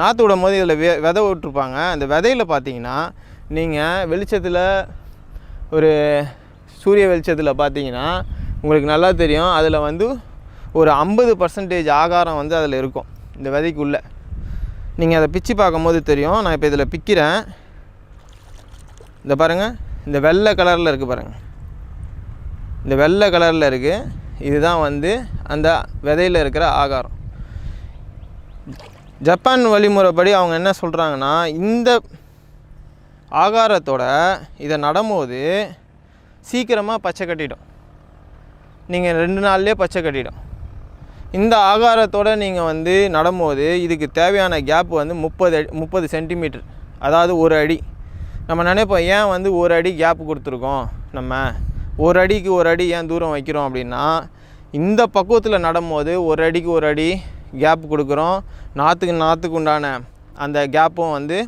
நாற்று விடும் போது இதில் விதை விட்டுருப்பாங்க. அந்த விதையில் பார்த்தீங்கன்னா நீங்கள் வெளிச்சத்தில் ஒரு சூரிய வெளிச்சத்தில் பார்த்தீங்கன்னா உங்களுக்கு நல்லா தெரியும். அதில் வந்து ஒரு 50% ஆகாரம் வந்து அதில் இருக்கும் இந்த விதைக்குள்ளே. நீங்கள் அதை பிச்சு பார்க்கும்போது தெரியும். நான் இப்போ இதில் பிக்கிறேன். இந்த பாருங்கள், இந்த வெள்ளை கலரில் இருக்குது பாருங்கள், இந்த வெள்ளை கலரில் இருக்குது. இதுதான் வந்து அந்த விதையில் இருக்கிற ஆகாரம். ஜப்பான் வழிமுறைப்படி அவங்க என்ன சொல்கிறாங்கன்னா, இந்த ஆகாரத்தோட இதை நடும்போது சீக்கிரமாக பச்சை கட்டிடும். நீங்கள் 2 நாள்லேயே பச்சை கட்டிடும். இந்த ஆகாரத்தோடு நீங்கள் வந்து நடும்போது இதுக்கு தேவையான கேப் வந்து 30 சென்டிமீட்டர், அதாவது 1 அடி. நம்ம நினைப்போம் ஏன் வந்து 1 அடி கேப் கொடுத்துருக்கோம், நம்ம 1 அடிக்கு 1 அடி ஏன் தூரம் வைக்கிறோம் அப்படின்னா, இந்த பக்குவத்தில் நடும்போது 1 அடிக்கு 1 அடி கேப் கொடுக்குறோம். நாற்றுக்கு உண்டான அந்த கேப்பும் வந்து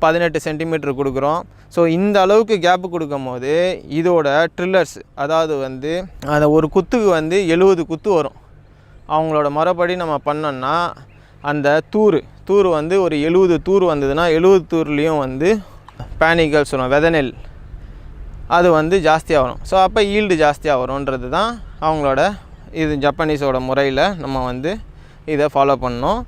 18 சென்டிமீட்டர் கொடுக்குறோம். ஸோ இந்த அளவுக்கு கேப்பு கொடுக்கும் போது இதோட ட்ரில்லர்ஸ், அதாவது வந்து அந்த ஒரு குத்துக்கு வந்து 70 குத்து வரும். அவங்களோட முறைப்படி நம்ம பண்ணோன்னா அந்த தூர் வந்து ஒரு 70 தூர் வந்ததுன்னா 70 தூர்லேயும் வந்து பேனிக்கல் சொல்லுவோம், விதை நெல், அது வந்து ஜாஸ்தியாக வரும். ஸோ அப்போ ஈல்டு ஜாஸ்தியாக வரும்ன்றது தான் அவங்களோட இது ஜப்பானீஸோட முறையில் நம்ம வந்து இதை ஃபாலோ பண்ணோம்.